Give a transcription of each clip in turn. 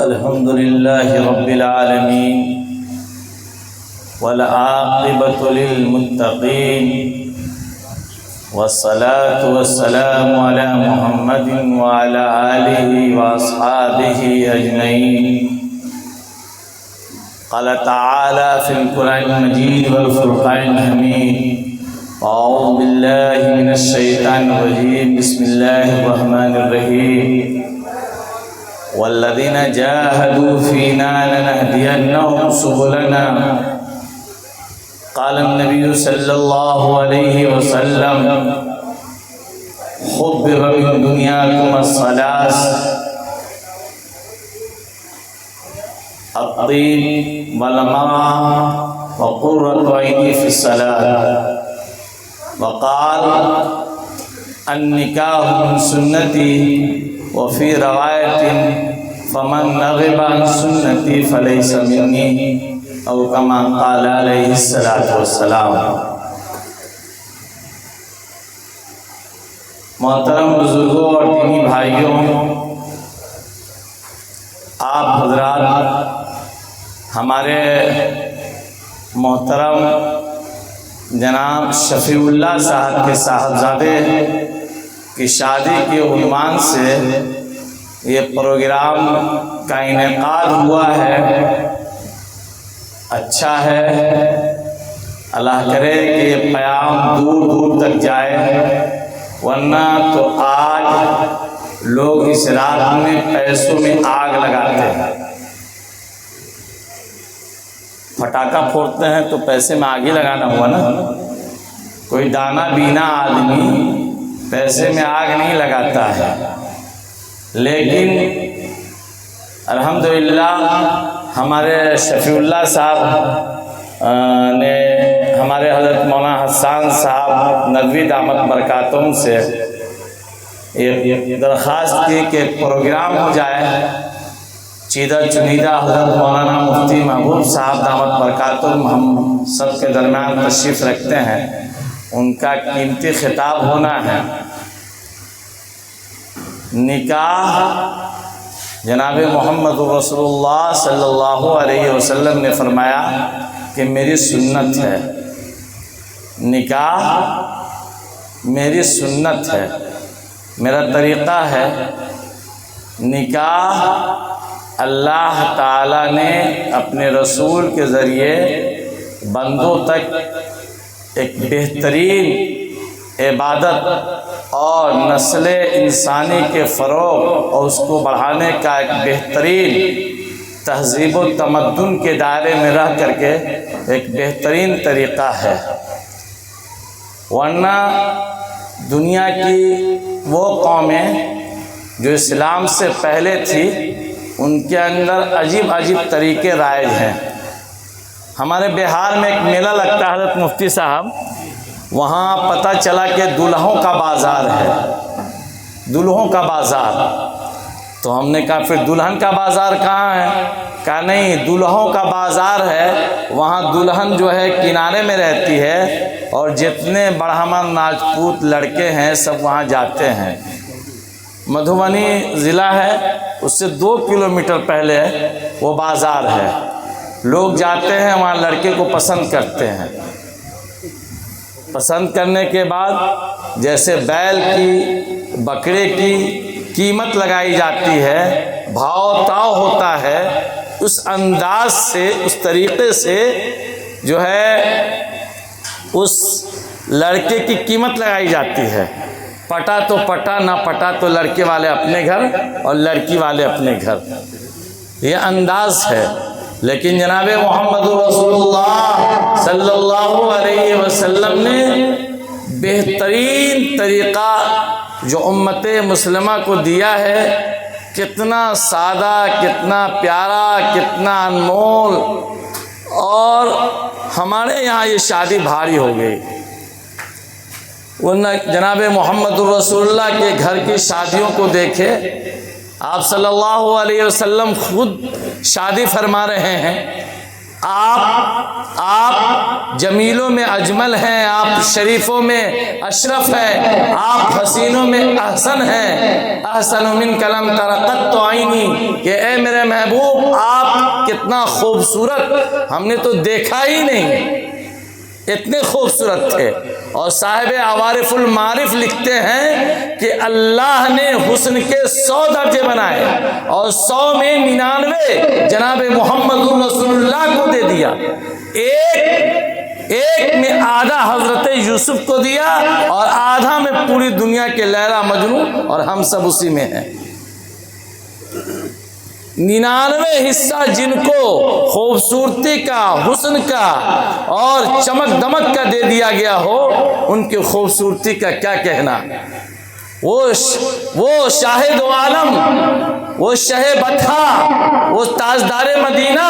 الحمد لله رب العالمين والعاقبة للمتقين والصلاة والسلام على محمد وعلى آله وأصحابه أجمعين. قال تعالى في القرآن المجيد والفرقان الحميد: أعوذ بالله من الشيطان الرجيم. بسم الله الرحمن الرحيم. والذين جاهدوا فينا لنهدينهم سبلنا. قال النبي صلى الله عليه وسلم: خبر من دنياكم الثلاث: الطيب والمرأة وقرة عيني في الصلاة. وقال: النكاح من سنتي. وفي رواية: فمن رغب عن سنتي فليس مني، او كما قال علیہ الصلوۃ والسلام. محترم بزرگوں اور دینی بھائیوں، آپ حضرات ہمارے محترم جناب شفیع اللہ صاحب کے صاحبزادے کی شادی کے عنوان سے یہ پروگرام کا انعقاد ہوا ہے. اچھا ہے، اللہ کرے کہ یہ پیام دور دور تک جائے، ورنہ تو آج لوگ اس رات میں پیسوں میں آگ لگاتے ہیں. پٹاخہ پھوڑتے ہیں تو پیسے میں آگ ہی لگانا ہوا نا. کوئی دانا بینا آدمی پیسے میں آگ نہیں لگاتا ہے. لیکن الحمدللہ ہمارے شفیع اللہ صاحب نے ہمارے حضرت مولانا حسان صاحب ندوی دامت برکاتہم سے یہ درخواست کی کہ پروگرام ہو جائے. چیدہ چنیدہ حضرت مولانا مفتی محبوب صاحب دامت برکاتہم ہم سب کے درمیان تشریف رکھتے ہیں، ان کا قیمتی خطاب ہونا ہے. نکاح جناب محمد رسول اللہ صلی اللہ علیہ وسلم نے فرمایا کہ میری سنت ہے. نکاح میری سنت ہے، میرا طریقہ ہے. نکاح اللہ تعالیٰ نے اپنے رسول کے ذریعے بندوں تک ایک بہترین عبادت اور نسل انسانی کے فروغ اور اس کو بڑھانے کا ایک بہترین تہذیب و تمدن کے دائرے میں رہ کر کے ایک بہترین طریقہ ہے. ورنہ دنیا کی وہ قومیں جو اسلام سے پہلے تھی، ان کے اندر عجیب عجیب طریقے رائج ہیں. ہمارے بہار میں ایک میلہ لگتا ہے حضرت مفتی صاحب، وہاں پتہ چلا کہ دلہوں کا بازار ہے. دلہوں کا بازار. تو ہم نے کہا پھر دلہن کا بازار کہاں ہے؟ کہا نہیں، دلہوں کا بازار ہے. وہاں دلہن جو ہے کنارے میں رہتی ہے اور جتنے برہمن راجپوت لڑکے ہیں سب وہاں جاتے ہیں. مدھوبنی ضلع ہے، اس سے 2 کلومیٹر پہلے وہ بازار ہے. لوگ جاتے ہیں وہاں، لڑکے کو پسند کرتے ہیں. پسند کرنے کے بعد جیسے بیل کی بکرے کی قیمت لگائی جاتی ہے، بھاؤ تاؤ ہوتا ہے، اس انداز سے اس طریقے سے جو ہے اس لڑکے کی قیمت لگائی جاتی ہے. پٹا تو پٹا، نہ پٹا تو لڑکے والے اپنے گھر اور لڑکی والے اپنے گھر. یہ انداز ہے. لیکن جناب محمد رسول اللہ صلی اللہ علیہ وسلم نے بہترین طریقہ جو امت مسلمہ کو دیا ہے، کتنا سادہ، کتنا پیارا، کتنا انمول. اور ہمارے یہاں یہ شادی بھاری ہو گئی. ورنہ جناب محمد رسول اللہ کے گھر کی شادیوں کو دیکھے. آپ صلی اللہ علیہ وسلم خود شادی فرما رہے ہیں. آپ جمیلوں میں اجمل ہیں، آپ شریفوں میں اشرف ہیں، آپ حسینوں میں احسن ہیں، احسن من کلم ترقت عینی، کہ اے میرے محبوب آپ کتنا خوبصورت ہم نے تو دیکھا ہی نہیں، اتنے خوبصورت تھے۔ اور صاحب عوارف المعارف لکھتے ہیں کہ اللہ نے حسن کے 100 درجے بنائے اور 100 میں 99 جناب محمد رسول اللہ کو دے دیا، ایک میں آدھا حضرت یوسف کو دیا اور آدھا میں پوری دنیا کے لیلا مجنون، اور ہم سب اسی میں ہیں۔ 99 حصہ جن کو خوبصورتی کا، حسن کا اور چمک دمک کا دے دیا گیا ہو، ان کی خوبصورتی کا کیا کہنا۔ وہ شاہد عالم، وہ شہ بطحا، وہ تاجدار مدینہ،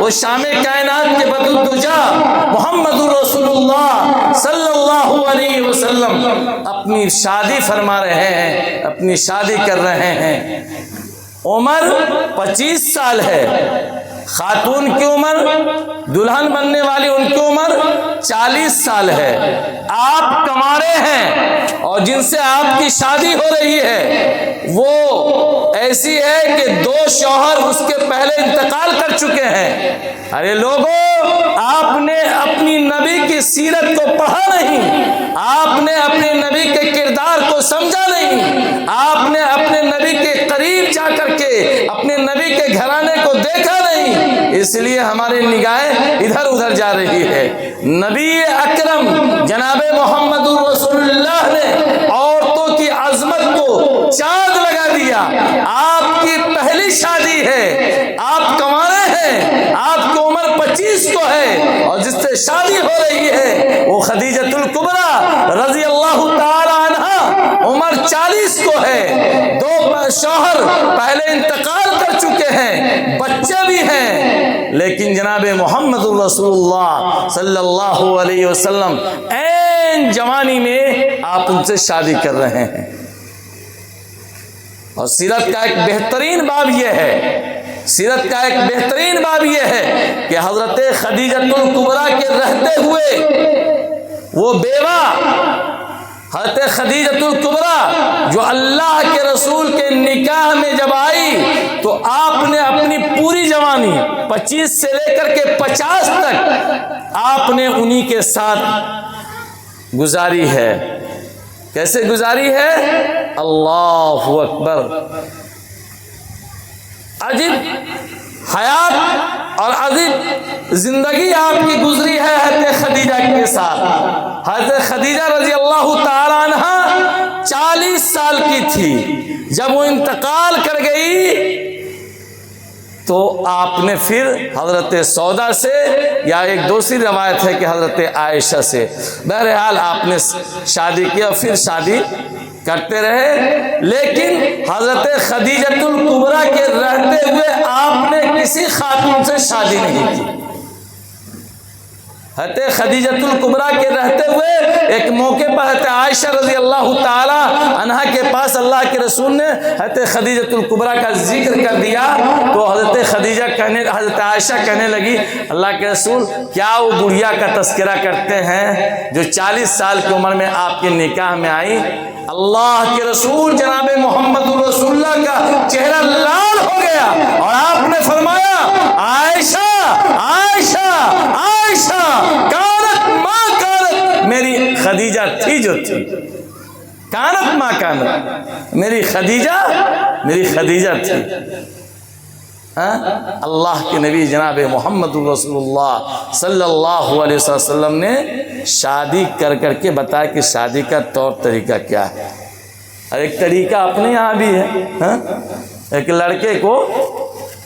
وہ شام کائنات کے بدر الدجا محمد رسول اللہ صلی اللہ علیہ وسلم اپنی شادی فرما رہے ہیں، اپنی شادی کر رہے ہیں۔ عمر 25 سال ہے، خاتون کی عمر، دلہن بننے والی ان کی عمر 40 سال ہے۔ آپ کنوارے ہیں اور جن سے آپ کی شادی ہو رہی ہے وہ ایسی ہے کہ 2 شوہر اس کے پہلے انتقال کر چکے ہیں۔ ارے لوگوں، آپ نے اپنی نبی کی سیرت کو پڑھا نہیں، آپ نے اپنے نبی کے کردار کو سمجھا نہیں، آپ نے اپنے نبی کے قریب جا کر کے اپنے نبی کے گھرانے کو دیکھا نہیں، اس لیے ہماری نگاہیں ادھر ادھر جا رہی ہے۔ نبی اکرم جناب محمد رسول اللہ نے عورتوں کی عظمت کو چاند لگا دیا۔ آپ کی پہلی شادی ہے، آپ کنوارے ہیں، آپ کی عمر 25 کو ہے، اور جس سے شادی ہو رہی ہے وہ خدیجۃ الکبریٰ رضی اللہ تعالی عنہا، عمر 40 کو ہے، 2 شوہر پہلے انتقال کر چکے ہیں، بچے بھی ہیں، لیکن جناب محمد رسول اللہ صلی اللہ علیہ وسلم عین جوانی میں آپ ان سے شادی کر رہے ہیں۔ اور سیرت کا ایک بہترین باب یہ ہے، سیرت کا ایک بہترین باب یہ ہے کہ حضرت خدیجۃ الکبریٰ کے رہتے ہوئے وہ بیوہ حضرت خدیجۃ الکبریٰ جو اللہ کے رسول کے نکاح میں جب آئی تو آپ نے اپنی پوری جوانی 25 سے لے کر کے 50 تک آپ نے انہی کے ساتھ گزاری ہے۔ کیسے گزاری ہے؟ اللہ اکبر، عجیب حیات اور عجیب زندگی آپ کی گزری ہے حضرت خدیجہ کے ساتھ۔ حضرت خدیجہ رضی اللہ تعالی عنہا 40 سال کی تھی جب وہ انتقال کر گئی، تو آپ نے پھر حضرت سودا سے، یا ایک دوسری روایت ہے کہ حضرت عائشہ سے، بہرحال آپ نے شادی کیا، پھر شادی کرتے رہے، لیکن حضرت خدیجۃ الکبریٰ کے رہتے ہوئے آپ نے کسی خاتون سے شادی نہیں کی۔ حضرت خدیجۃ الکبریٰ کے رہتے ہوئے ایک موقع پر حضرت عائشہ رضی اللہ تعالی عنہا کے پاس اللہ کے رسول نے حضرت خدیجۃ الکبریٰ کا ذکر کر دیا، تو حضرت عائشہ کہنے لگی، اللہ کے رسول کیا وہ بڑھیا کا تذکرہ کرتے ہیں جو 40 سال کی عمر میں آپ کے نکاح میں آئی؟ اللہ کے رسول جناب محمد رسول اللہ کا چہرہ لال ہو گیا اور آپ نے فرمایا، عائشہ عائشہ عائشہ، کانت ما کانت، میری خدیجہ تھی جو تھی، کانت ما کانت، میری خدیجہ تھی۔ اللہ کے نبی جناب محمد رسول اللہ صلی اللہ علیہ وسلم نے شادی کر کر کے بتایا کہ شادی کا طور طریقہ کیا ہے۔ اور ایک طریقہ اپنے یہاں بھی ہے، ایک لڑکے کو،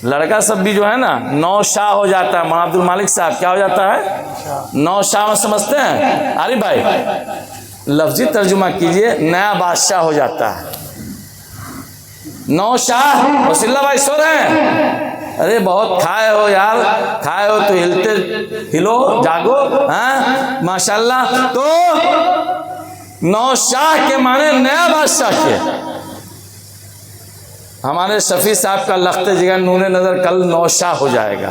لڑکا سب بھی جو ہے نا نوشاہ ہو جاتا ہے، مولانا عبد المالک صاحب کیا ہو جاتا ہے؟ نوشاہ سمجھتے ہیں عارف بھائی؟ لفظی ترجمہ کیجئے، نیا بادشاہ ہو جاتا ہے، نوشاہ۔ وسیلہ بھائی سو رہے ہیں؟ ارے بہت کھائے ہو یار، کھائے ہو تو ہلو جاگو، ہاں ماشاءاللہ۔ تو نوشاہ کے معنی نیا بادشاہ کے۔ ہمارے شفیع صاحب کا لخت جگر نور نظر کل نوشاہ ہو جائے گا،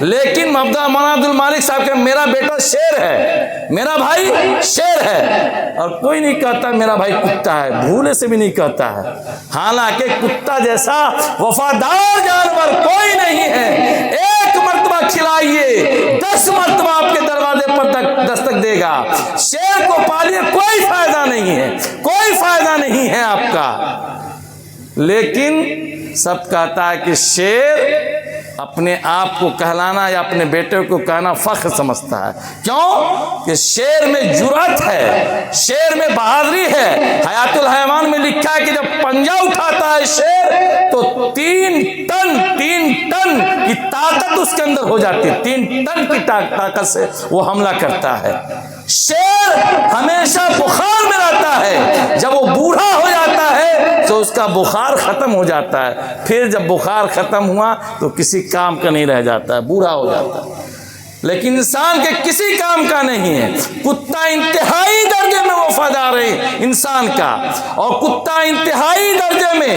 لیکن محمد عبد المالک صاحب کہ میرا بیٹا شیر ہے، میرا بھائی شیر ہے، اور کوئی نہیں کہتا میرا بھائی کتا ہے، بھولے سے بھی نہیں کہتا ہے، حالانکہ کتا جیسا وفادار جانور کوئی نہیں ہے، ایک مرتبہ کھلائیے 10 مرتبہ آپ کے دروازے پر دستک دے گا، شیر کو پالیے کوئی فائدہ نہیں ہے، کوئی فائدہ نہیں ہے آپ کا، لیکن سب کہتا ہے کہ شیر اپنے آپ کو کہلانا یا اپنے بیٹے کو کہنا فخر سمجھتا ہے، کیوں کہ شیر میں جرأت ہے، شیر میں بہادری ہے۔ حیات الحیوان میں لکھا ہے کہ جب پنجہ اٹھاتا ہے شیر تو 3 ٹن کی طاقت اس کے اندر ہو جاتی ہے، 3 ٹن کی طاقت سے وہ حملہ کرتا ہے۔ شیر ہمیشہ بخار میں رہتا ہے، جب وہ بوڑھا ہو جاتا ہے تو اس کا بخار ختم ہو جاتا ہے، پھر جب بخار ختم ہوا تو کسی کام کا نہیں رہ جاتا ہے، بوڑھا ہو جاتا ہے، لیکن انسان کے کسی کام کا نہیں ہے۔ کتا انتہائی درجے میں وفادار ہے انسان کا، اور کتا انتہائی درجے میں،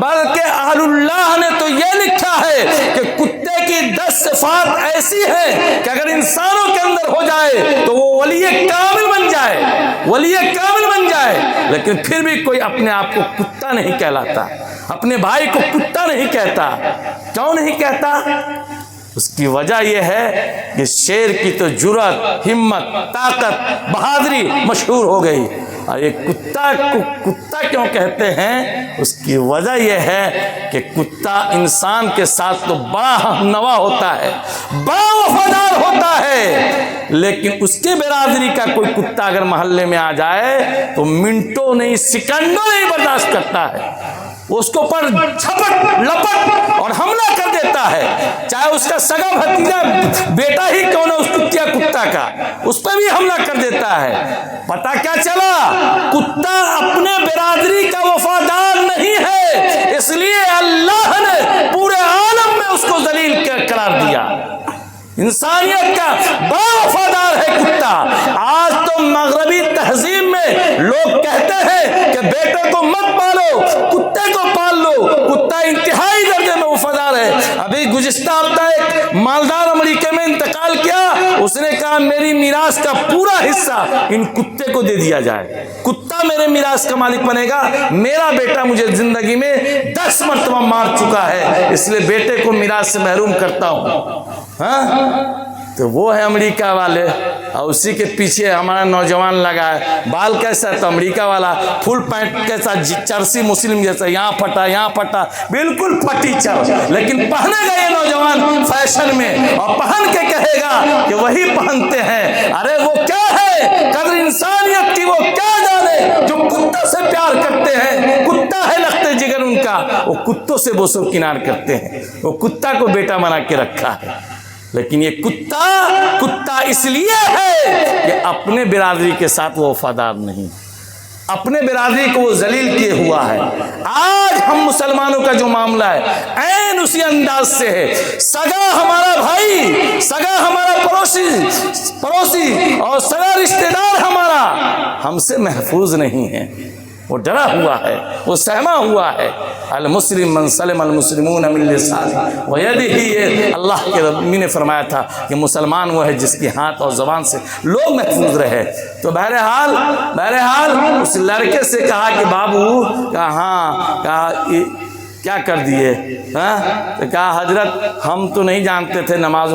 بلکہ اہل اللہ نے تو یہ لکھا ہے کہ کتے کی 10 صفات ایسی ہیں کہ اگر انسانوں کے اندر ہو جائے تو وہ ولی کامل بن جائے، ولی کامل بن جائے، لیکن پھر بھی کوئی اپنے آپ کو کتا نہیں کہلاتا، اپنے بھائی کو کتا نہیں کہتا۔ کیوں نہیں کہتا؟ اس کی وجہ یہ ہے کہ شیر کی تو جرأت، ہمت، طاقت، بہادری مشہور ہو گئی، اور یہ کتا کو کتا کیوں کہتے ہیں؟ اس کی وجہ یہ ہے کہ کتا انسان کے ساتھ تو بڑا ہم نوا ہوتا ہے، بڑا وفادار ہوتا ہے، لیکن اس کے برادری کا کوئی کتا اگر محلے میں آ جائے تو منٹوں نہیں، سیکنڈوں نہیں برداشت کرتا ہے، اس کو پر جھپٹ لپٹ اور حملہ کر دیتا ہے، چاہے اس کا سگا بھتیجا بیٹا ہی کیوں نہ اس کتیا کتا کا، اس پہ بھی حملہ کر دیتا ہے۔ پتہ کیا چلا؟ کتا اپنے برادری کا وفادار نہیں ہے، اس لیے اللہ نے پورے عالم میں اس کو ذلیل قرار دیا۔ انسانیت کا بڑا وفادار ہے کتا۔ آج تو مغربی تہذیب میں لوگ کہتے ہیں کہ بیٹے کو مت پالو، کتے کو پال لو، کتا انتہائی درجے میں وفادار ہے۔ ابھی گزشتہ ہفتہ ایک مالدار امریکہ میں انتقال کیا، اس نے کہا میری میراث کا پورا حصہ ان کتے کو دے دیا جائے، کتا میرے میراث کا مالک بنے گا، میرا بیٹا مجھے زندگی میں 10 مرتبہ مار چکا ہے، اس لیے بیٹے کو میراث سے محروم کرتا ہوں۔ ہاں تو وہ ہے امریکہ والے، اور اسی کے پیچھے ہمارا نوجوان لگا ہے۔ بال کیسا ہے تو امریکہ والا، فل پینٹ کیسا چرسی مسلم جیسا، یہاں پھٹا یہاں پھٹا، بالکل پھٹی چر، لیکن پہنے گا یہ نوجوان فیشن میں، اور پہن کے کہے گا کہ وہی پہنتے ہیں۔ ارے وہ کیا ہے قدر انسانیت کی، وہ کیا جانے جو کتا سے پیار کرتے ہیں، کتا ہے لخت جگر ان کا، وہ کتوں سے بوسو کنار کرتے ہیں، وہ کتا کو بیٹا بنا کے رکھا ہے۔ لیکن یہ کتا اس لیے ہے کہ اپنے برادری کے ساتھ وہ وفادار نہیں، اپنے برادری کو وہ ذلیل کیے ہوا ہے۔ آج ہم مسلمانوں کا جو معاملہ ہے عین اسی انداز سے ہے، سگا ہمارا بھائی، سگا ہمارا پڑوسی اور سگا رشتہ دار ہمارا ہم سے محفوظ نہیں ہے، وہ ڈرا ہوا ہے، وہ سہما ہوا ہے۔ المسلم من سلم المسلمون من لسانه ویدہ، اللہ کے نبی نے فرمایا تھا کہ مسلمان وہ ہے جس کی ہاتھ اور زبان سے لوگ محفوظ رہے۔ تو بہرحال اس لڑکے سے کہا کہ بابو، کہا کیا کر دیے؟ تو کہا حضرت ہم تو نہیں جانتے تھے نماز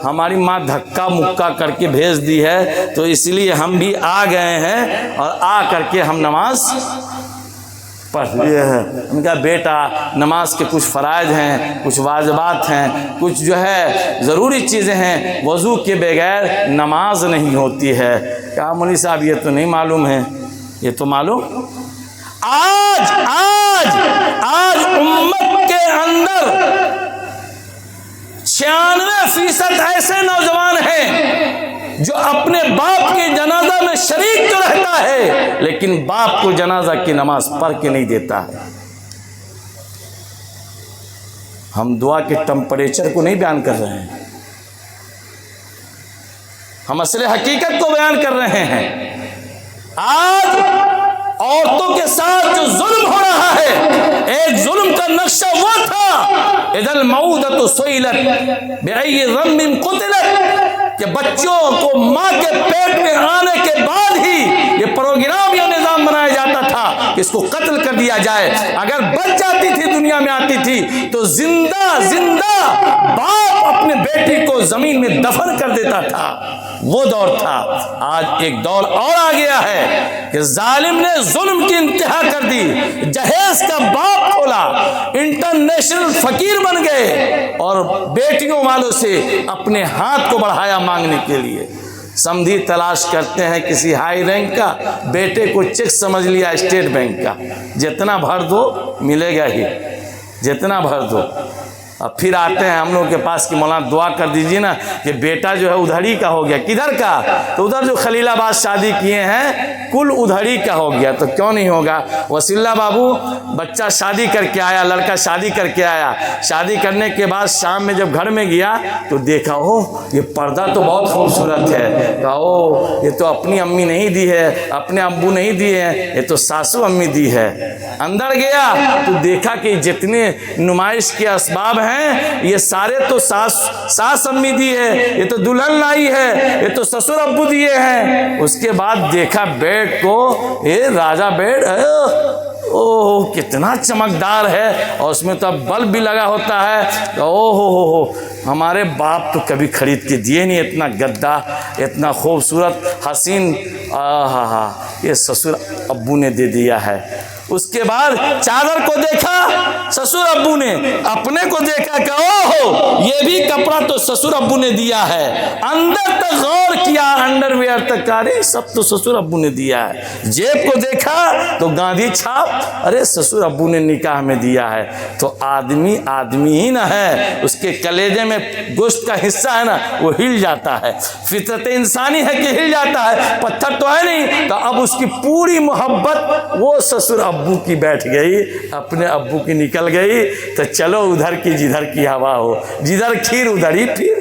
ہماری ماں دھکا مکا کر کے بھیج دی ہے، تو اس لیے ہم بھی آ گئے ہیں اور آ کر کے ہم نماز پڑھ لیے ہیں۔ ان کا بیٹا نماز کے کچھ فرائض ہیں، کچھ واجبات ہیں، کچھ جو ہے ضروری چیزیں ہیں، وضو کے بغیر نماز نہیں ہوتی ہے۔ کہا مولوی صاحب یہ تو نہیں معلوم ہے، یہ تو معلوم۔ آج امت کے اندر 96% ایسے نوجوان ہیں جو اپنے باپ کے جنازہ میں شریک تو رہتا ہے، لیکن باپ کو جنازہ کی نماز پڑھ کے نہیں دیتا ہے۔ ہم دعا کے ٹمپریچر کو نہیں بیان کر رہے ہیں، ہم اصل حقیقت کو بیان کر رہے ہیں۔ آج عورتوں کے ساتھ جو ظلم ہو رہا ہے، ایک ظلم کا نقشہ وہ تھا اذا الموءودۃ سئلت بأی ذنب قتلت، کہ بچوں کو ماں کے پیٹ میں آنے کے بعد ہی یہ پروگرام یا نظام بنایا جاتا تھا کہ اس کو قتل کر دیا جائے۔ اگر بچ جاتی تھی، دنیا میں آتی تھی، تو زندہ باپ اپنے بیٹی کو زمین میں دفن کر دیتا تھا۔ وہ دور تھا۔ آج ایک دور اور آ گیا ہے کہ ظالم نے ظلم کی انتہا کر دی، جہیز کا باپ کھولا، انٹرنیشنل فقیر بن گئے اور بیٹیوں والوں سے اپنے ہاتھ کو بڑھایا مانگنے کے لیے۔ سمدھی تلاش کرتے ہیں کسی ہائی رینک کا، بیٹے کو چیک سمجھ لیا اسٹیٹ بینک کا، جتنا بھر دو ملے گا ہی، جتنا بھر دو۔ اب پھر آتے ہیں ہم لوگ کے پاس کہ مولانا دعا کر دیجیے نا کہ بیٹا جو ہے ادھڑی کا ہو گیا۔ کدھر کا؟ تو ادھر جو خلیل آباد شادی کیے ہیں کل ادھڑی کا ہو گیا۔ تو کیوں نہیں ہوگا؟ وسیع اللہ بابو بچہ شادی کر کے آیا، لڑکا شادی کر کے آیا، شادی کرنے کے بعد شام میں جب گھر میں گیا تو دیکھا یہ پردہ تو بہت خوبصورت ہے، کہا یہ تو اپنی امی نہیں دی ہے، اپنے ابو نہیں دیے ہیں، یہ تو ساسو امی دی ہے۔ اندر گیا تو دیکھا کہ جتنے نمائش کے اسباب ہیں یہ سارے تو ساس امی دی ہے، یہ تو دلہن لائی ہے، یہ تو سسر ابو دیے ہیں۔ اس کے بعد دیکھا بیڈ کو، یہ راجہ بیڈ ہے، اوہ کتنا چمکدار ہے، اور اس میں تو اب بلب بھی لگا ہوتا ہے۔ اوہ ہمارے باپ تو کبھی خرید کے دیے نہیں اتنا گدا، اتنا خوبصورت حسین، یہ سسر ابو نے دے دیا ہے۔ اس کے بعد چادر کو دیکھا سسر ابو نے، اپنے کو دیکھا کہ اوہ یہ بھی کپڑا تو سسر ابو نے دیا ہے۔ اندر تک غور کیا، انڈر ویئر تک، ارے سب تو سسر ابو نے دیا ہے۔ جیب کو دیکھا تو گاندھی چھاپ، ارے سسر ابو نے نکاح میں دیا ہے۔ تو آدمی ہی نہ ہے، اس کے کلیجے میں گوشت کا حصہ ہے نا، وہ ہل جاتا ہے۔ فطرت انسانی ہے کہ ہل جاتا ہے، پتھر تو ہے نہیں۔ تو اب اس کی پوری محبت وہ سسر ابو کی بیٹھ گئی، اپنے ابو کی نکل گئی۔ تو چلو ادھر کی جدھر کی ہوا ہو، جدھر کھیر ادھر ہی پھر۔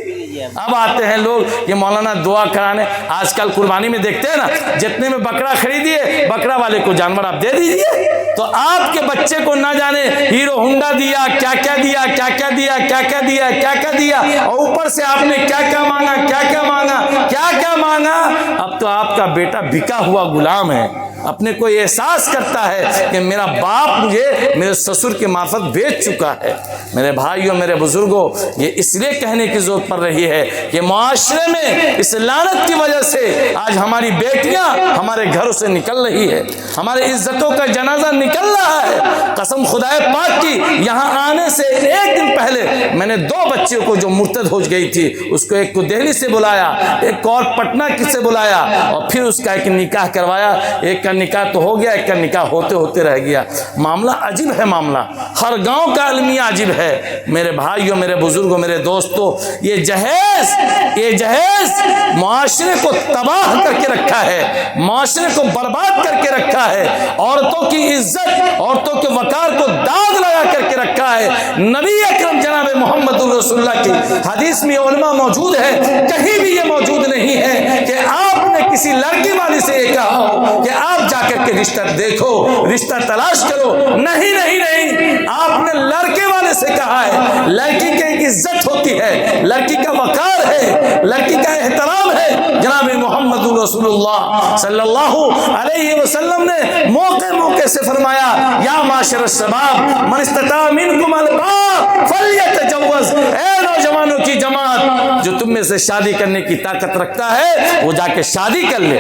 اب آتے ہیں لوگ کہ مولانا دعا کرانے، آج کل قربانی میں دیکھتے ہیں نا، جتنے میں بکرا خریدیے بکرا والے کو جانور آپ دے دیجیے۔ تو آپ کے بچے کو نہ جانے ہیرو ہونڈا دیا، کیا کیا دیا، کیا کیا دیا، کیا کیا دیا، کیا کیا دیا، اور اوپر سے آپ نے کیا کیا مانگا، کیا کیا مانگا، کیا کیا مانگا۔ اب تو آپ کا بیٹا بکا ہوا غلام ہے، اپنے کو احساس کرتا ہے کہ میرا باپ مجھے میرے سسر کے معرفت بیچ چکا ہے۔ میرے بھائیوں، میرے بزرگوں، یہ اس لیے کہنے کی ضرورت پڑ رہی ہے کہ معاشرے میں اس لعنت کی وجہ سے آج ہماری بیٹیاں ہمارے گھروں سے نکل رہی ہے، ہمارے عزتوں کا جنازہ نکل رہا ہے۔ قسم خدائے پاک کی، یہاں آنے سے ایک دن پہلے میں نے 2 بچیوں کو جو مرتد ہو گئی تھی، اس کو ایک کو دہلی سے بلایا، ایک اور پٹنہ سے بلایا، اور پھر اس کا ایک نکاح کروایا۔ ایک کا نکاح تو ہو گیا، ایک کا نکاح ہوتے ہوتے رہ گیا۔ معاملہ عجیب ہے، معاملہ ہر گاؤں کا المیہ عجیب ہے۔ میرے بھائیوں، میرے بزرگوں، میرے دوستوں، یہ جہیز معاشرے کو تباہ کر کے رکھا ہے، معاشرے کو برباد کر کے رکھا ہے، عورتوں کی عزت، عورتوں کے وقار کو داغ لگا کر کے رکھا ہے۔ نبی اکرم جناب محمد رسول اللہ کی حدیث میں علماء موجود ہے، کہیں بھی یہ موجود نہیں ہے کہ آپ نے کسی لڑکی والی سے یہ کہا ہو کہ آپ جا کر کے رشتہ دیکھو، رشتہ تلاش کرو۔ نہیں نہیں نہیں، آپ نے لڑکے والے سے کہا ہے۔ لڑکی کی ایک عزت ہوتی ہے، لڑکی کا وقار ہے، لڑکی کا احترام ہے۔ جناب محمد رسول اللہ صلی اللہ علیہ وسلم نے موقع موقع سے فرمایا، یا معاشر الشباب من استطاع منکم الباء فلیتجوز، اے نوجوانوں کی جماعت، جو تم میں سے شادی کرنے کی طاقت رکھتا ہے وہ جا کے شادی کر لے۔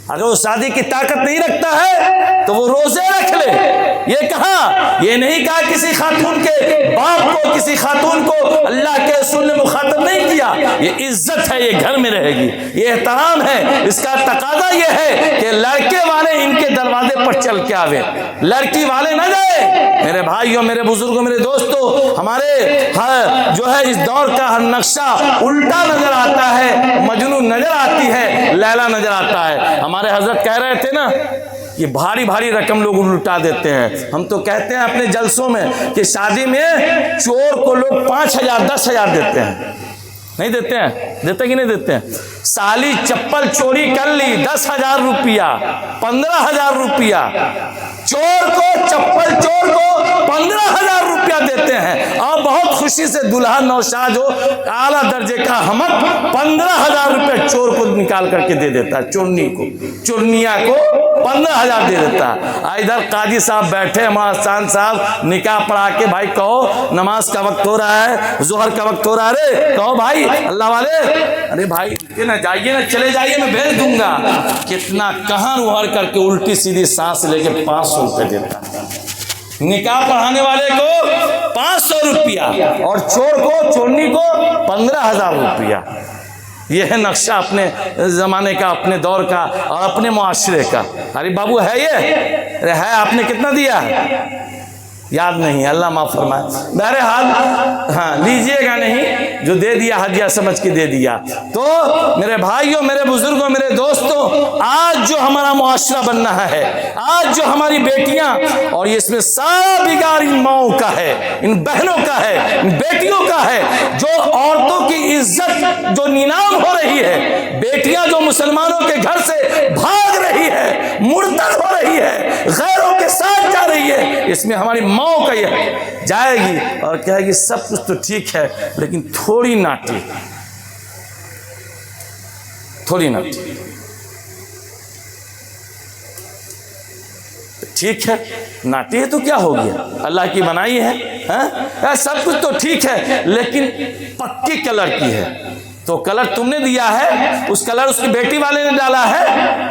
اگر وہ شادی کی طاقت نہیں رکھتا ہے تو وہ روزے رکھ لے۔ یہ کہا، یہ نہیں کہا کسی خاتون کے باپ کو، کسی خاتون کو اللہ کے رسول نے مخاطب نہیں کیا۔ یہ عزت ہے، یہ گھر میں رہے گی، یہ احترام ہے۔ اس کا تقاضا یہ ہے کہ لڑکے والے ان کے دروازے پر چل کے آوے، لڑکی والے نہ جائے۔ میرے بھائیوں، میرے بزرگوں، میرے دوستوں، ہمارے جو ہے اس دور کا ہر نقشہ الٹا نظر آتا ہے، مجنون نظر آتی ہے، لیلا نظر آتا ہے۔ ہمارے حضرت کہہ رہے تھے نا کہ بھاری بھاری رقم لوگ لٹا دیتے ہیں۔ ہم تو کہتے ہیں اپنے جلسوں میں کہ شادی میں چور کو لوگ 5,000 10,000 دیتے ہیں، نہیں دیتے ہیں؟ دیتے کہ نہیں دیتے ہیں؟ سالی چپل چوری کر لی 10,000 روپیہ 15,000 روپیہ، چور کو چپل چور کو 15,000 روپیہ دیتے ہیں، اور بہت خوشی سے دلہا نوشاد ہو اعلیٰ درجے کا حمد 15,000 روپیہ چور کو نکال کر کے دے دیتا ہے، چورنی کو، چورنیا کو 15,000 دے دیتا ہے۔ ادھر قاضی صاحب بیٹھے، مستان صاحب نکاح پڑھا کے بھائی کہو نماز کا وقت ہو رہا ہے، ظہر کا وقت ہو رہا ہے، رے کہو بھائی اللہ والے، ارے بھائی نا جائیے نا، چلے جائیے میں بھیج دوں گا، کتنا کہاں وہر کر کے الٹی سیدھی سانس لے کے 500 روپے دیتا ہے، نکاح پڑھانے والے کو 500 روپیہ اور چور کو چورنی کو 15,000 روپیہ۔ یہ ہے نقشہ اپنے زمانے کا، اپنے دور کا اور اپنے معاشرے کا۔ ارے بابو ہے یہ؟ ارے ہے، آپ نے کتنا دیا ہے؟ یاد نہیں، اللہ معاف فرمائے۔ بہرحال ہاں لیجئے گا نہیں، جو دے دیا ہدیہ سمجھ کے دے دیا۔ تو میرے بھائیوں، میرے بزرگوں، میرے دوستوں، آج جو ہمارا معاشرہ بن رہا ہے، آج جو ہماری بیٹیاں، اور اس میں سارا بگاڑ ان ماؤں کا ہے، ان بہنوں کا ہے، ان بیٹیوں کا ہے، جو عورتوں کی عزت جو نیلام ہو رہی ہے، بیٹیاں جو مسلمانوں کے گھر سے بھاگ رہی ہے، مرتد ہو رہی ہے، غیروں کے ساتھ جا رہی ہے، اس میں ہماری ماں کا یہ جائے گی اور کہے گی سب کچھ تو ٹھیک ہے لیکن تھوڑی ناٹی، تھوڑی ناٹی، ٹھیک ہے ناٹی ہے تو کیا ہو گیا، اللہ کی بنائی ہے، سب کچھ تو ٹھیک ہے لیکن پکی کلر کی ہے، تو کلر تم نے دیا ہے، اس کلر اس کی بیٹی والے نے ڈالا ہے؟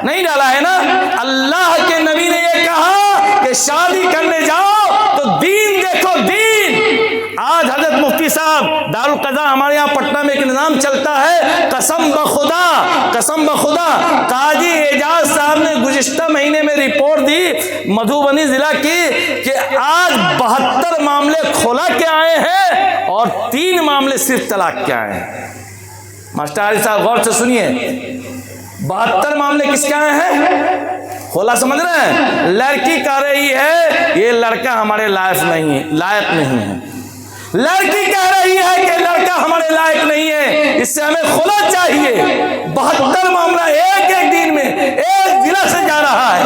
نہیں ڈالا ہے نا۔ اللہ کے نبی نے یہ کہا کہ شادی کرنے جاؤ تو دین دیکھو، دین۔ آج حضرت مفتی صاحب دارالقضاء ہمارے یہاں پٹنہ میں ایک نظام چلتا ہے، قسم بخدا، قسم بخدا، قاضی اعجاز صاحب نے گزشتہ مہینے میں رپورٹ دی مدھوبنی ضلع کی کہ آج 72 معاملے کھولا کے آئے ہیں اور 3 معاملے صرف طلاق کے آئے ہیں۔ ماسٹر علی صاحب غور سے سنیے، 72 معاملے کس کے آئے ہیں؟ کھولا سمجھ رہے ہیں؟ لڑکی کہہ رہی ہے یہ لڑکا ہمارے لائق نہیں ہے، لڑکی کہہ رہی ہے کہ لڑکا ہمارے لائق نہیں ہے، اس سے ہمیں کھولا چاہیے۔ 72 معاملہ ایک دن میں ایک ضلع سے جا رہا ہے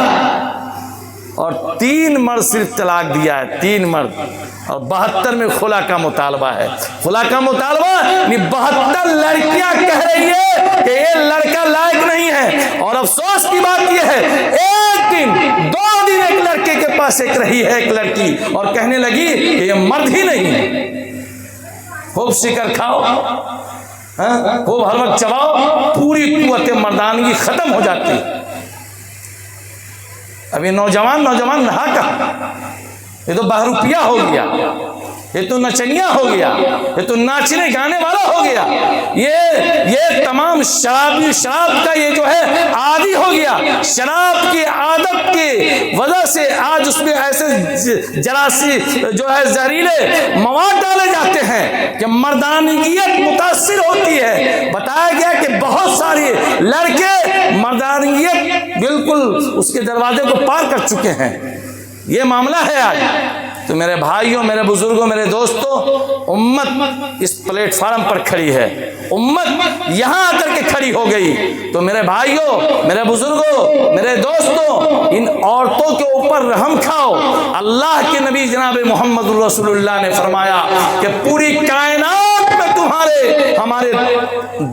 اور 3 مرد صرف طلاق دیا ہے، 3 مرد، اور 72 میں خلا کا مطالبہ ہے۔ خلا کا مطالبہ یعنی 72 لڑکیاں کہہ رہی ہے کہ یہ لڑکا لائق نہیں ہے، اور افسوس کی بات یہ ہے ایک دن 2 دن ایک لڑکے کے پاس ایک رہی ہے ایک لڑکی اور کہنے لگی کہ یہ مرد ہی نہیں ہے۔ خوب شکر کھاؤ، خوب ہر وقت چباؤ، پوری قوت مردانگی ختم ہو جاتی۔ اب یہ نوجوان نہا کہاں، یہ تو بہروپیہ ہو گیا، یہ تو نچنیا ہو گیا، یہ تو ناچنے گانے والا ہو گیا، یہ تمام شراب کا یہ جو ہے عادی ہو گیا۔ شراب کی عادت کی وجہ سے آج اس میں ایسے جراثیم جو ہے زہریلے مواد ڈالے جاتے ہیں کہ مردانگیت متاثر ہوتی ہے۔ بتایا گیا کہ بہت ساری لڑکے مردانگیت بالکل اس کے دروازے کو پار کر چکے ہیں، یہ معاملہ ہے آج۔ تو میرے بھائیوں، میرے بزرگوں، میرے دوستوں، امت اس پلیٹ فارم پر کھڑی ہے، امت یہاں آ کر کے کھڑی ہو گئی۔ تو میرے بھائیوں، میرے بزرگوں، میرے دوستوں، ان عورتوں کے اوپر رحم کھاؤ۔ اللہ کے نبی جناب محمد رسول اللہ نے فرمایا کہ پوری کائنات میں ہمارے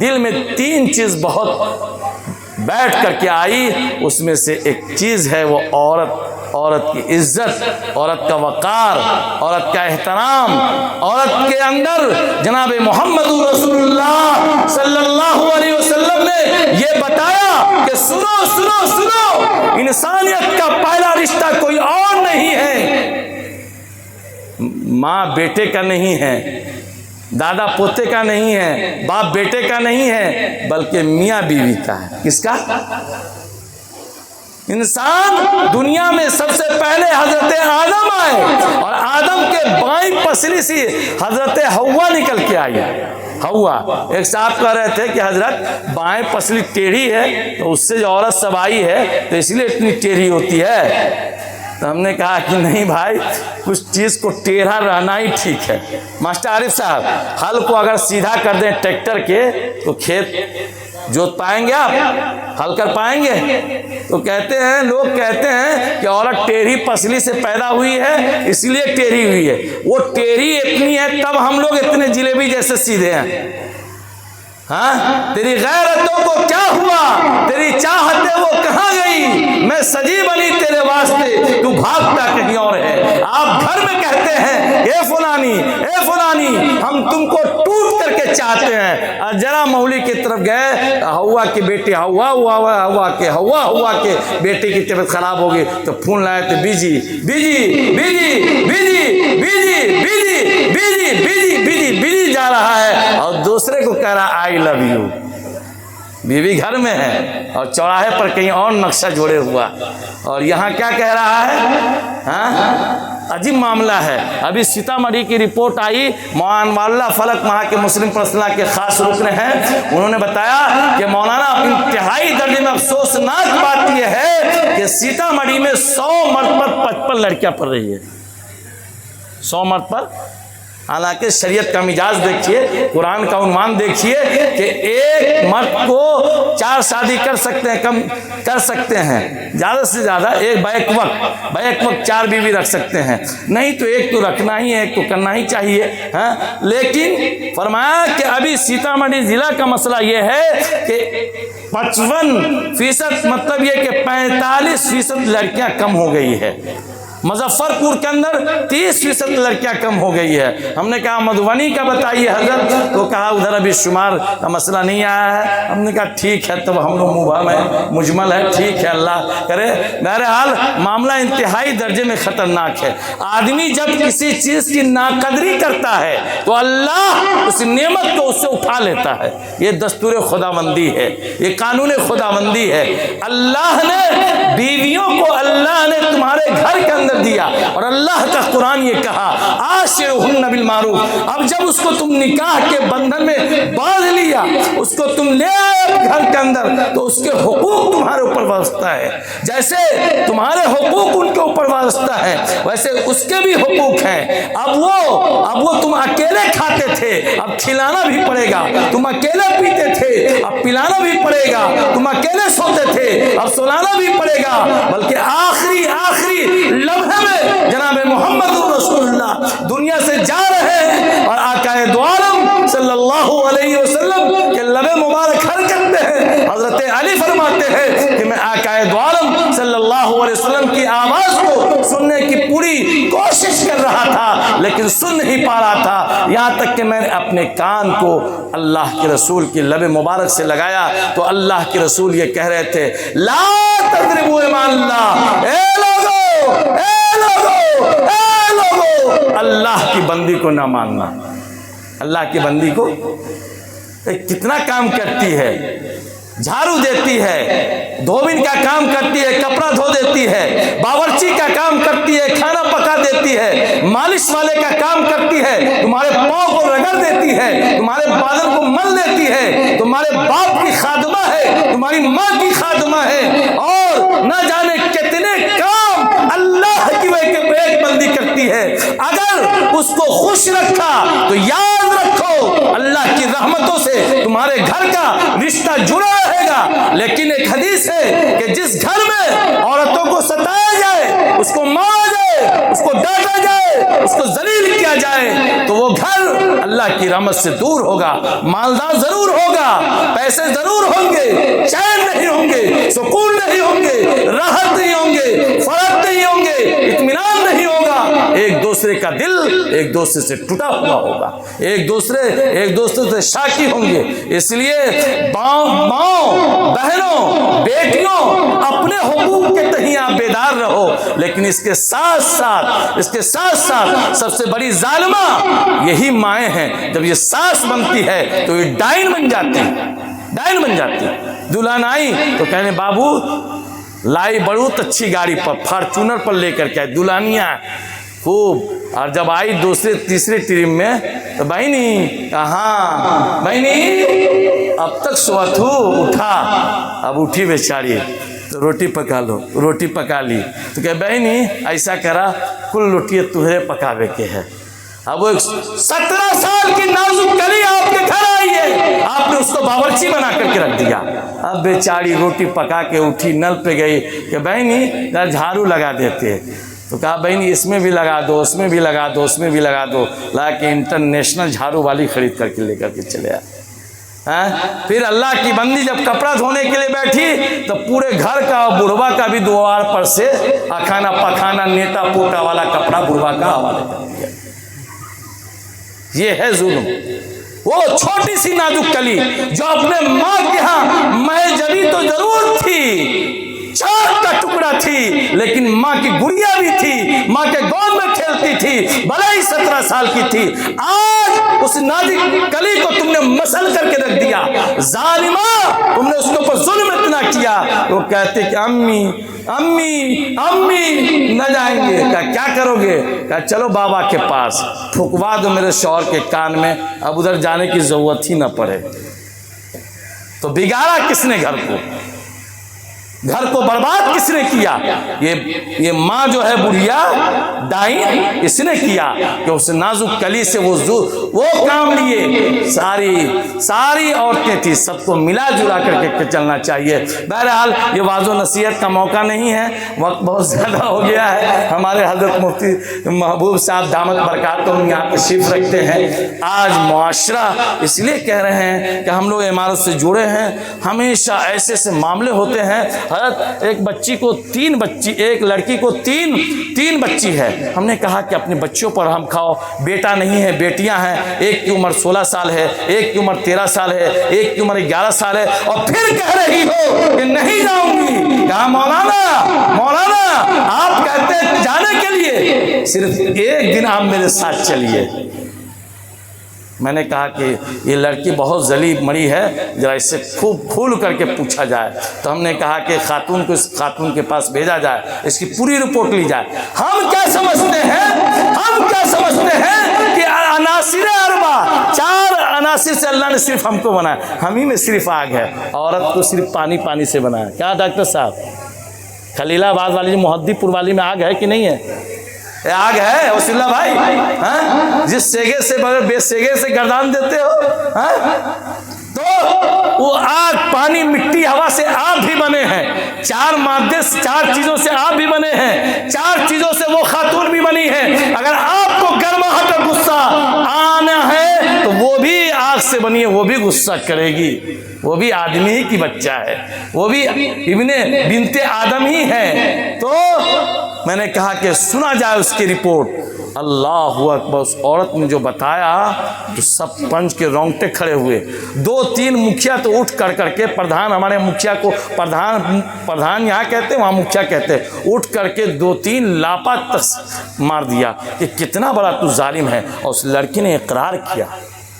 دل میں 3 چیز بہت بیٹھ کر کے آئی، اس میں سے ایک چیز ہے وہ عورت کی عزت، عورت کا وقار، عورت کا احترام۔ عورت کے اندر جناب محمد رسول اللہ صلی اللہ علیہ وسلم نے یہ بتایا کہ سنو سنو سنو، انسانیت کا پہلا رشتہ کوئی اور نہیں ہے، ماں بیٹے کا نہیں ہے، دادا پوتے کا نہیں ہے، باپ بیٹے کا نہیں ہے، بلکہ میاں بیوی کا ہے۔ کس کا؟ انسان دنیا میں سب سے پہلے حضرت آدم آئے اور آدم کے بائیں پسلی سے حضرت حوا نکل کے آئی۔ حوا، ایک صاحب کہہ رہے تھے کہ حضرت بائیں پسلی ٹیڑھی ہے تو اس سے جو عورت سب آئی ہے تو اس لیے اتنی ٹیڑھی ہوتی ہے۔ تو ہم نے کہا کہ نہیں بھائی، کچھ چیز کو ٹیڑھا رہنا ہی ٹھیک ہے۔ ماسٹر عارف صاحب، ہل کو اگر سیدھا کر دیں ٹریکٹر کے تو کھیت جوت پائیں گے؟ آپ ہل کر پائیں گے؟ تو کہتے ہیں، لوگ کہتے ہیں کہ عورت ٹیڑھی پسلی سے پیدا ہوئی ہے اس لیے ٹیڑھی ہوئی ہے۔ وہ ٹیڑھی اتنی ہے تب ہم لوگ اتنے جلیبی جیسے سیدھے ہیں۔ ہاں، تیری غیرتوں کو کیا ہوا؟ تیری چاہتیں وہ کہاں گئی؟ میں سجی بنی تیرے واسطے، تو بھاگتا کہیں اور ہے۔ آپ گھر میں کہتے ہیں اے فلانی اے فلانی، ہم تم کو ٹوٹ کر کے چاہتے ہیں، اور ذرا مولوی کی طرف گئے، ہوا کی بیٹی ہوا کے بیٹے کی طبیعت خراب ہوگی تو فون لائے تھے، بیجی بیجی بیجی بیجی بیجی بیجی بیجی بیجی بیجی بیجی جا رہا ہے، اور دوسرے کو کہہ رہا آئی لو یو۔ بیوی گھر میں ہے اور چوراہے پر کہیں اور نقشہ جوڑے ہوا، اور یہاں کیا کہہ رہا ہے؟ ہاں، عجیب معاملہ ہے۔ ابھی سیتامڑھی کی رپورٹ آئی، مولانا اللہ فلک وہاں کے مسلم پرسنل کے خاص رکن ہیں، انہوں نے بتایا کہ مولانا انتہائی درجے میں افسوسناک بات یہ ہے کہ سیتامڑھی میں 100 مرد پر 55 لڑکیاں پڑھ رہی ہے، 100 مرد پر۔ حالانکہ شریعت کا مزاج دیکھیے، قرآن کا عنوان دیکھیے کہ ایک مرد کو 4 شادی کر سکتے ہیں، کم کر سکتے ہیں، زیادہ سے زیادہ ایک بیک وقت 4 بیوی رکھ سکتے ہیں، نہیں تو ایک تو رکھنا ہی ہے، ایک تو کرنا ہی چاہیے۔ ہاں، لیکن فرمایا کہ ابھی سیتامڑھی ضلع کا مسئلہ یہ ہے کہ 55%، مطلب یہ کہ 45% لڑکیاں کم ہو گئی ہے۔ مظفر پور کے اندر 30% لڑکیاں کم ہو گئی ہے۔ ہم نے کہا مدھوبنی کا بتائیے حضرت، تو کہا ادھر ابھی شمار کا مسئلہ نہیں آیا ہے۔ ہم نے کہا ٹھیک ہے، تب ہم لوگ مبہم ہے، مجمل ہے، ٹھیک ہے، اللہ کرے۔ بہرحال معاملہ انتہائی درجے میں خطرناک ہے۔ آدمی جب کسی چیز کی ناقدری کرتا ہے تو اللہ اس نعمت کو اس سے اٹھا لیتا ہے۔ یہ دستور خداوندی ہے، یہ قانون خداوندی ہے۔ اللہ نے بیویوں کو، اللہ نے تمہارے گھر کے اندر دیا، اور اللہ کا قرآن یہ کہا عاشرہن بالمعروف۔ اب جب اس کو تم نکاح کے بندھن میں باندھ لیا، اس کو تم لے آئے گھر کے اندر، تو اس کے حقوق تمہارے اوپر وابستہ ہے۔ جیسے تمہارے حقوق ان کے اوپر وابستہ ہے، ویسے اس کے بھی حقوق ہیں۔ اب وہ تم اکیلے کھاتے تھے، اب کھلانا بھی پڑے گا۔ تم اکیلے پیتے تھے، اب پلانا بھی پڑے گا۔ تم اکیلے سوتے تھے، اب سلانا بھی پڑے گا۔ بلکہ آخری لمحے میں جناب محمد رسول اللہ دنیا سے جا رہے ہیں، اور آقا دو عالم صلی اللہ علیہ وسلم کے لب مبارک حرکت میں ہے۔ حضرت علی فرماتے ہیں کہ میں آقا دو عالم صلی اللہ علیہ وسلم کی آواز کو سننے کی پوری کوشش کر رہا تھا، لیکن سن نہیں پا رہا تھا، یہاں تک کہ میں نے اپنے کان کو اللہ کے رسول کی لب مبارک سے لگایا تو اللہ کے رسول یہ کہہ رہے تھے، لا تضربوا مع اللہ، اے لوگو اللہ کی بندی کو نہ ماننا۔ اللہ کی بندی کو کتنا کام کرتی ہے، جھاڑو دیتی ہے، دھوبن کا کام کرتی ہے، کپڑا دھو دیتی ہے، باورچی کا کام کرتی ہے، کھانا پکا دیتی ہے، مالش والے کا کام کرتی ہے، تمہارے پاؤں کو رگڑ دیتی ہے، تمہارے بادل کو مل دیتی ہے، تمہارے باپ کی خادمہ ہے، تمہاری ماں کی خادمہ ہے، اور نہ جانے کتنے کام اللہ کی ایک بندی کرتی ہے۔ اگر اس کو خوش رکھا تو یاد رکھو اللہ کی رحمتوں سے تمہارے گھر کا رشتہ جڑا رہے گا۔ لیکن ایک حدیث ہے کہ جس گھر میں عورتوں کو ستایا جائے، اس کو مارا جائے، اس کو ڈانٹا جائے، اس کو ذلیل کیا جائے، تو وہ گھر اللہ کی رحمت سے دور ہوگا۔ مالدار ضرور ہوگا، پیسے ضرور ہوں گے، چین نہیں ہوں گے، سکون نہیں ہوں گے، راحت نہیں ہوں گے، فرحت نہیں ہوں گے، اطمینان نہیں ہوگا۔ ایک دوسرے کا دل ایک دوسرے سے ٹوٹا ہوا ہوگا، ایک دوسرے سے شاکی ہوں گے۔ اس لیے ماؤں، بہنوں، بیٹیوں، اپنے حقوق کے تئیں آپ بیدار رہو، لیکن اس کے ساتھ ساتھ سب سے بڑی ظالمہ یہی مائیں ہیں۔ جب یہ ساس بنتی ہے تو یہ ڈائن بن جاتی ہے۔ دلہن آئی تو کہنے بابو لائی بڑوت اچھی گاڑی پر، فارچونر پر لے کر کے دلہنیاں خوب، اور جب آئی دوسرے تیسرے ٹرم میں تو بہنی کہاں، بہنی اب تک سوت ہو، اٹھا، اب اٹھی بیچاری تو روٹی پکا لو، روٹی پکا لی تو کہ بہنی ایسا کرا کل روٹی تمہرے پکاوے کے ہے۔ اب وہ 17 سال کی نازک کلی آپ کے گھر آئی ہے، آپ نے اس کو باورچی بنا کر کے رکھ دیا۔ اب بیچاری روٹی پکا کے اٹھی، نل پہ گئی کہ بہنی ذرا جھاڑو لگا دیتے، تو کہا بہنی اس میں بھی لگا دو، اس میں بھی لگا دو، اس میں بھی لگا دو، لا کے انٹرنیشنل جھاڑو والی خرید کر کے لے کر کے چلے آئے۔ پھر اللہ کی بندی جب کپڑا دھونے کے لیے بیٹھی تو پورے گھر کا بڑھوا کا بھی دوار پر سے اکھانا پکھانا نیتا پوٹا والا کپڑا بڑھوا کا حوالے کر دیا۔ یہ ہے ظلم۔ وہ چھوٹی سی نازک کلی جو اپنے ماں کے ہاں مہ جبی تو ضرور تھی، چاند کا ٹکڑا تھی، لیکن ماں کی گڑیا بھی تھی، ماں کے گود میں کھیلتی تھی، بھلے ہی 17 سال کی تھی۔ آج اس نازک کلی کو تم نے مسل کر کے رکھ دیا، ظالمہ، تم نے اس کے اوپر ظلم اتنا کیا۔ وہ کہتے کہ امی امی امی نہ جائیں گے۔ کہا کیا کرو گے؟ کہا چلو بابا کے پاس، پھکوا دو میرے شوہر کے کان میں، اب ادھر جانے کی ضرورت ہی نہ پڑے۔ تو بگاڑا کس نے گھر کو؟ گھر کو برباد کس نے کیا؟ یہ ماں جو ہے بڑھیا ڈائن، اس نے کیا کہ اس نازک کلی سے وہ کام لیے۔ ساری عورتیں تھی، سب کو ملا جلا کر کے چلنا چاہیے۔ بہرحال یہ واعظ و نصیحت کا موقع نہیں ہے، وقت بہت زیادہ ہو گیا ہے۔ ہمارے حضرت مفتی محبوب صاحب دامت برکاتہم یہاں تشریف رکھتے ہیں۔ آج معاشرہ اس لیے کہہ رہے ہیں کہ ہم لوگ عمارت سے جڑے ہیں، ہمیشہ ایسے ایسے معاملے ہوتے ہیں۔ ایک بچی کو 3 بچی، ایک لڑکی کو تین بچی ہے۔ ہم نے کہا کہ اپنے بچوں پر ہم کھاؤ، بیٹا نہیں ہے بیٹیاں ہیں، ایک کی عمر 16 سال ہے، ایک کی عمر 13 سال ہے، ایک کی عمر 11 سال ہے، اور پھر کہہ رہی ہو کہ نہیں جاؤں گی۔ کہا مولانا آپ کہتے ہیں جانے کے لیے، صرف ایک دن آپ میرے ساتھ چلیے۔ میں نے کہا کہ یہ لڑکی بہت ذلیل مری ہے، ذرا اس سے خوب کھول کر کے پوچھا جائے۔ تو ہم نے کہا کہ خاتون کو اس خاتون کے پاس بھیجا جائے، اس کی پوری رپورٹ لی جائے۔ ہم کیا سمجھتے ہیں کہ عناصر اربع، 4 عناصر سے اللہ نے صرف ہم کو بنایا، ہم ہی میں صرف آگ ہے، عورت کو صرف پانی سے بنایا۔ کیا ڈاکٹر صاحب، خلیل آباد والی محدی پور والی میں آگ ہے کہ نہیں ہے؟ آگ ہے وسیلہ بھائی، جس سیگے سے بغیر بے سیگے سے گردان دیتے ہو، تو وہ آگ پانی مٹی ہوا سے آپ بھی بنے ہیں، 4 مادے 4 چیزوں سے آپ بھی بنے ہیں، 4 چیزوں سے وہ خاتون بھی بنی ہے۔ اگر آپ کو گرماہٹ اور غصہ آنا ہے تو وہ بھی آگ سے بنی ہے، وہ بھی غصہ کرے گی، وہ بھی آدمی ہی کی بچہ ہے، وہ بھی ابن بنت آدم ہی ہے۔ تو میں نے کہا کہ سنا جائے اس کی رپورٹ۔ اللہ اکبر، اس عورت نے جو بتایا تو سب پنچ کے رونگٹے کھڑے ہوئے۔ 2-3 مکھیا تو اٹھ کر کے پردھان، ہمارے مکھیا کو پردھان یہاں کہتے ہیں، وہاں مکھیا کہتے ہیں، اٹھ کر کے 2-3 لاپا تک مار دیا کہ کتنا بڑا تو ظالم ہے۔ اور اس لڑکی نے اقرار کیا،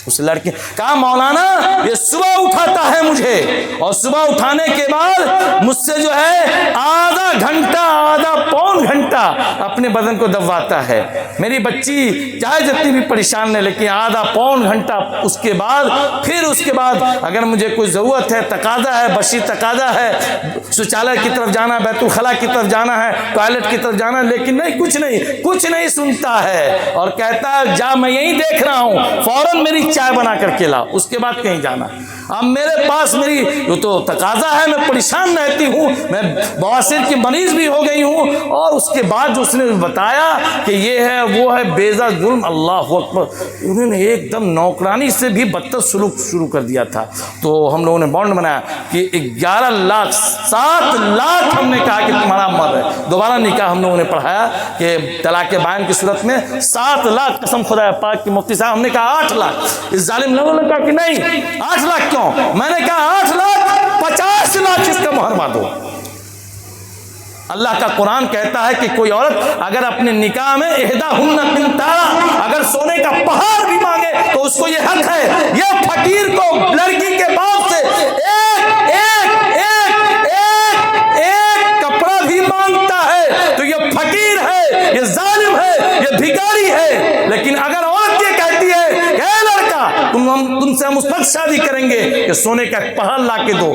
اس لڑکی کہا مولانا یہ صبح اٹھاتا ہے مجھے، اور صبح اٹھانے کے بعد مجھ سے جو ہے آدھا پون گھنٹہ اپنے بدن کو دبواتا ہے۔ میری بچی چاہے جتنی بھی پریشان ہے، لیکن آدھا پون گھنٹہ اس کے بعد اگر مجھے کوئی ضرورت ہے، تقاضا ہے، بشی تقاضا ہے، شوچالے کی طرف جانا، بیت الخلا کی طرف جانا ہے، ٹوائلٹ کی طرف جانا، لیکن نہیں، کچھ نہیں سنتا ہے، اور کہتا ہے جا میں یہی دیکھ رہا ہوں، فوراً میری چائے بنا کر کے لاؤ، اس کے بعد کہیں جانا۔ اب میرے پاس میری تو تقاضا ہے، میں پریشان رہتی ہوں، میں بواسیر کی مریض بھی ہو گئی ہوں، اور اس کے بعد جو اس نے بتایا کہ یہ ہے وہ ہے بیزا ظلم، اللہ اکبر، انہوں نے ایک دم نوکرانی سے بھی بدتر سلوک شروع کر دیا تھا۔ تو ہم لوگوں نے بانڈ بنایا کہ 11 لاکھ 7 لاکھ ہم نے کہا کہ تمہارا مر ہے۔ دوبارہ نکاح ہم لوگوں نے پڑھایا کہ طلاق بائن کی صورت میں 7 لاکھ، قسم خدا پاک کی مفتی صاحب، ہم نے کہا 8 لاکھ، اس ظالم لوگوں نے کہا کہ نہیں 8 لاکھ کیوں؟ میں نے کہا 8 لاکھ 50 لاکھ اس کا مہر باندھو۔ اللہ کا قرآن کہتا ہے کہ کوئی عورت اگر اپنے نکاح میں احداہن قنطارا، اگر سونے کا پہاڑ بھی مانگے تو اس کو یہ حق ہے۔ یہ فقیر کو لڑکی کے باپ سے ایک کپڑا بھی مانگتا ہے تو یہ فقیر ہے، یہ ظالم ہے، یہ بھکاری ہے۔ لیکن اگر عورت یہ کہتی ہے کہ اے لڑکا تم سے ہم اس وقت شادی کریں گے کہ سونے کا پہاڑ لا کے دو،